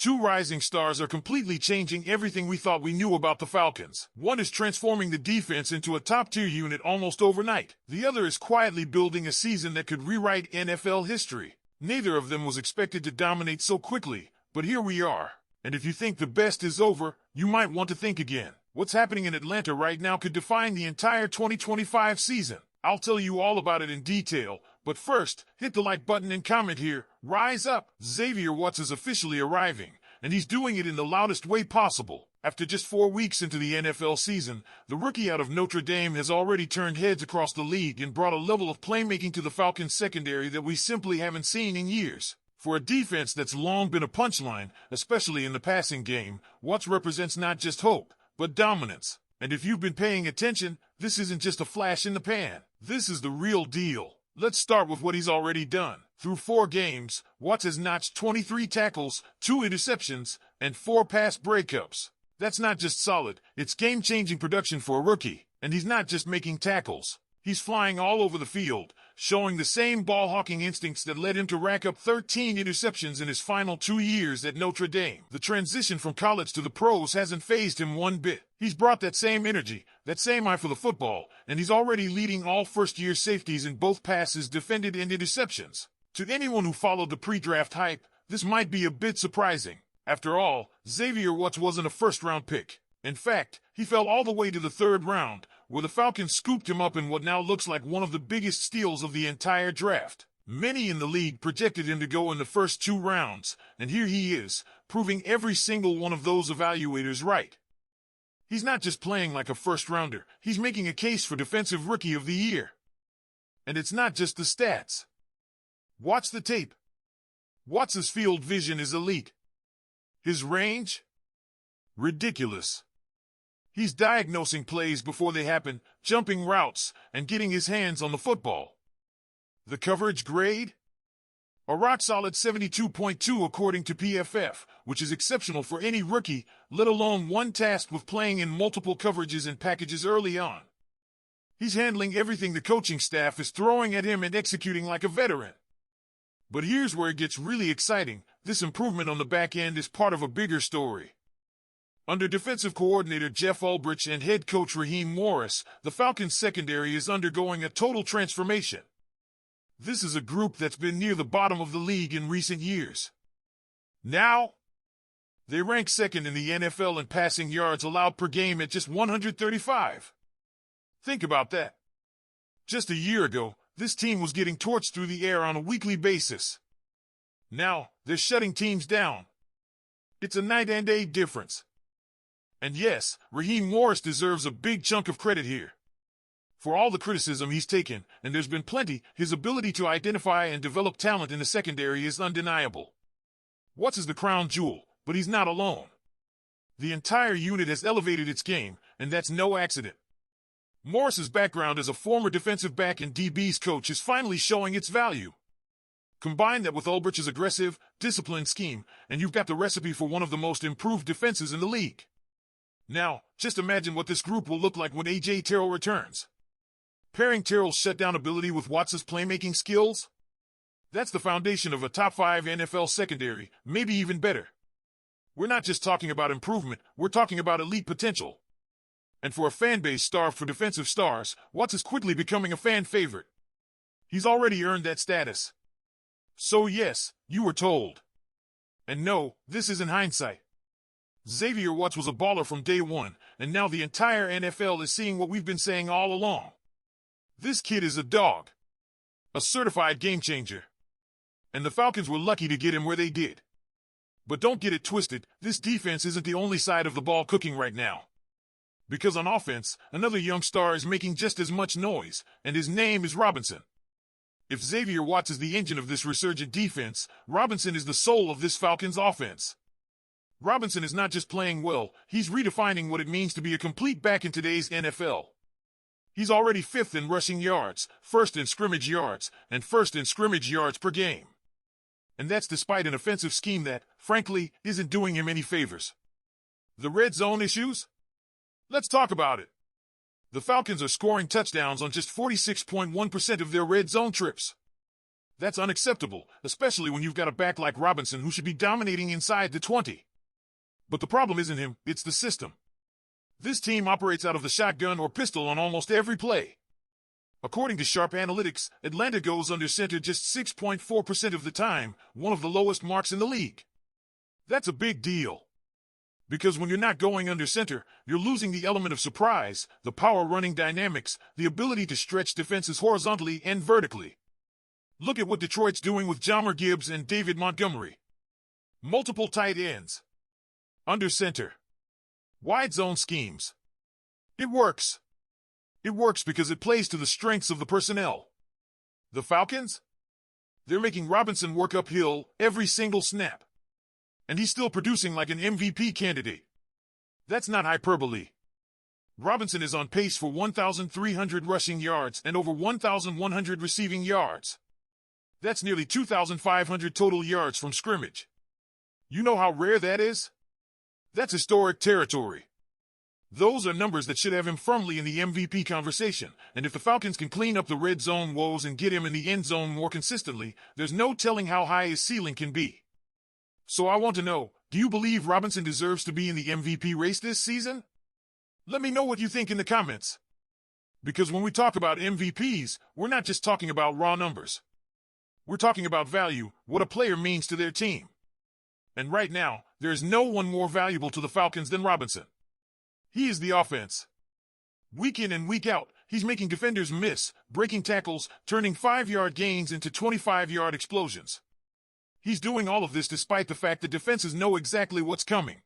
Two rising stars are completely changing everything we thought we knew about the Falcons. One is transforming the defense into a top-tier unit almost overnight. The other is quietly building a season that could rewrite NFL history. Neither of them was expected to dominate so quickly, but here we are. And if you think the best is over, you might want to think again. What's happening in Atlanta right now could define the entire 2025 season. I'll tell you all about it in detail, but first, hit the like button and comment here. Rise up! Xavier Watts is officially arriving, and he's doing it in the loudest way possible. After just 4 weeks into the NFL season, the rookie out of Notre Dame has already turned heads across the league and brought a level of playmaking to the Falcons secondary that we simply haven't seen in years. For a defense that's long been a punchline, especially in the passing game, Watts represents not just hope, but dominance. And if you've been paying attention, this isn't just a flash in the pan. This is the real deal. Let's start with what he's already done. Through 4 games, Watts has notched 23 tackles, 2 interceptions, and 4 pass breakups. That's not just solid, it's game-changing production for a rookie. And he's not just making tackles. He's flying all over the field, showing the same ball-hawking instincts that led him to rack up 13 interceptions in his final 2 years at Notre Dame. The transition from college to the pros hasn't fazed him one bit. He's brought that same energy, that same eye for the football, and he's already leading all first-year safeties in both passes defended and interceptions. To anyone who followed the pre-draft hype, this might be a bit surprising. After all, Xavier Watts wasn't a first-round pick. In fact, he fell all the way to the 3rd round, where the Falcons scooped him up in what now looks like one of the biggest steals of the entire draft. Many in the league projected him to go in the first 2 rounds, and here he is, proving every single one of those evaluators right. He's not just playing like a first-rounder, he's making a case for Defensive Rookie of the Year. And it's not just the stats. Watch the tape. Watts' field vision is elite. His range? Ridiculous. He's diagnosing plays before they happen, jumping routes, and getting his hands on the football. The coverage grade? A rock-solid 72.2 according to PFF, which is exceptional for any rookie, let alone one tasked with playing in multiple coverages and packages early on. He's handling everything the coaching staff is throwing at him and executing like a veteran. But here's where it gets really exciting. This improvement on the back end is part of a bigger story. Under defensive coordinator Jeff Ulbrich and head coach Raheem Morris, the Falcons' secondary is undergoing a total transformation. This is a group that's been near the bottom of the league in recent years. Now, they rank 2nd in the NFL in passing yards allowed per game at just 135. Think about that. Just a year ago, this team was getting torched through the air on a weekly basis. Now, they're shutting teams down. It's a night and day difference. And yes, Raheem Morris deserves a big chunk of credit here. For all the criticism he's taken, and there's been plenty, his ability to identify and develop talent in the secondary is undeniable. Watts is the crown jewel, but he's not alone. The entire unit has elevated its game, and that's no accident. Morris's background as a former defensive back and DB's coach is finally showing its value. Combine that with Ulbrich's aggressive, disciplined scheme, and you've got the recipe for one of the most improved defenses in the league. Now, just imagine what this group will look like when A.J. Terrell returns. Pairing Terrell's shutdown ability with Watts' playmaking skills? That's the foundation of a top 5 NFL secondary, maybe even better. We're not just talking about improvement, we're talking about elite potential. And for a fan base starved for defensive stars, Watts is quickly becoming a fan favorite. He's already earned that status. So yes, you were told. And no, this isn't hindsight. Xavier Watts was a baller from day one, and now the entire NFL is seeing what we've been saying all along. This kid is a dog. A certified game changer. And the Falcons were lucky to get him where they did. But don't get it twisted, this defense isn't the only side of the ball cooking right now. Because on offense, another young star is making just as much noise, and his name is Robinson. If Xavier Watts is the engine of this resurgent defense, Robinson is the soul of this Falcons offense. Robinson is not just playing well, he's redefining what it means to be a complete back in today's NFL. He's already 5th in rushing yards, 1st in scrimmage yards, and 1st in scrimmage yards per game. And that's despite an offensive scheme that, frankly, isn't doing him any favors. The red zone issues? Let's talk about it. The Falcons are scoring touchdowns on just 46.1% of their red zone trips. That's unacceptable, especially when you've got a back like Robinson who should be dominating inside the 20. But the problem isn't him, it's the system. This team operates out of the shotgun or pistol on almost every play. According to Sharp Analytics, Atlanta goes under center just 6.4% of the time, one of the lowest marks in the league. That's a big deal. Because when you're not going under center, you're losing the element of surprise, the power running dynamics, the ability to stretch defenses horizontally and vertically. Look at what Detroit's doing with Jahmyr Gibbs and David Montgomery. Multiple tight ends. Under center. Wide zone schemes. It works. It works because it plays to the strengths of the personnel. The Falcons? They're making Robinson work uphill every single snap. And he's still producing like an MVP candidate. That's not hyperbole. Robinson is on pace for 1,300 rushing yards and over 1,100 receiving yards. That's nearly 2,500 total yards from scrimmage. You know how rare that is? That's historic territory. Those are numbers that should have him firmly in the MVP conversation, and if the Falcons can clean up the red zone woes and get him in the end zone more consistently, there's no telling how high his ceiling can be. So I want to know, do you believe Robinson deserves to be in the MVP race this season? Let me know what you think in the comments. Because when we talk about MVPs, we're not just talking about raw numbers. We're talking about value, what a player means to their team. And right now, there is no one more valuable to the Falcons than Robinson. He is the offense. Week in and week out, he's making defenders miss, breaking tackles, turning 5-yard gains into 25-yard explosions. He's doing all of this despite the fact that defenses know exactly what's coming.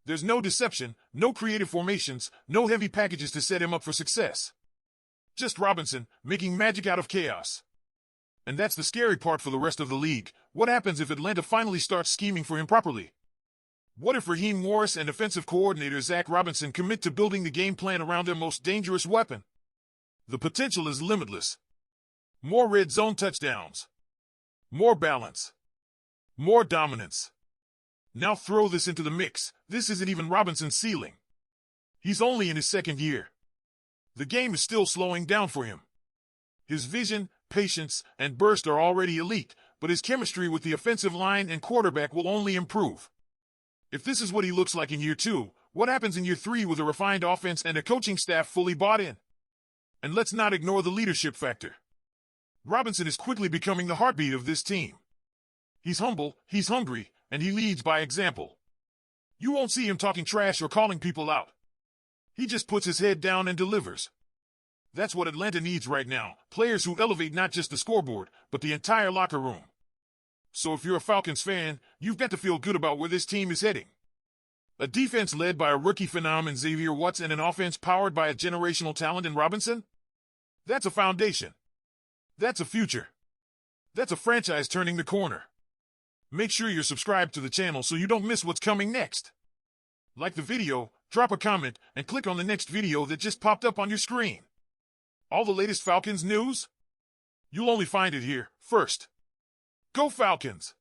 There's no deception, no creative formations, no heavy packages to set him up for success. Just Robinson, making magic out of chaos. And that's the scary part for the rest of the league. What happens if Atlanta finally starts scheming for him properly? What if Raheem Morris and offensive coordinator Zach Robinson commit to building the game plan around their most dangerous weapon? The potential is limitless. More red zone touchdowns. More balance. More dominance. Now throw this into the mix. This isn't even Robinson's ceiling. He's only in his second year. The game is still slowing down for him. His vision, patience, and burst are already elite, but his chemistry with the offensive line and quarterback will only improve. If this is what he looks like in year 2, what happens in year 3 with a refined offense and a coaching staff fully bought in? And let's not ignore the leadership factor. Robinson is quickly becoming the heartbeat of this team. He's humble, he's hungry, and he leads by example. You won't see him talking trash or calling people out. He just puts his head down and delivers. That's what Atlanta needs right now, players who elevate not just the scoreboard, but the entire locker room. So if you're a Falcons fan, you've got to feel good about where this team is heading. A defense led by a rookie phenom in Xavier Watts and an offense powered by a generational talent in Robinson? That's a foundation. That's a future. That's a franchise turning the corner. Make sure you're subscribed to the channel so you don't miss what's coming next. Like the video, drop a comment, and click on the next video that just popped up on your screen. All the latest Falcons news? You'll only find it here, first. Go Falcons!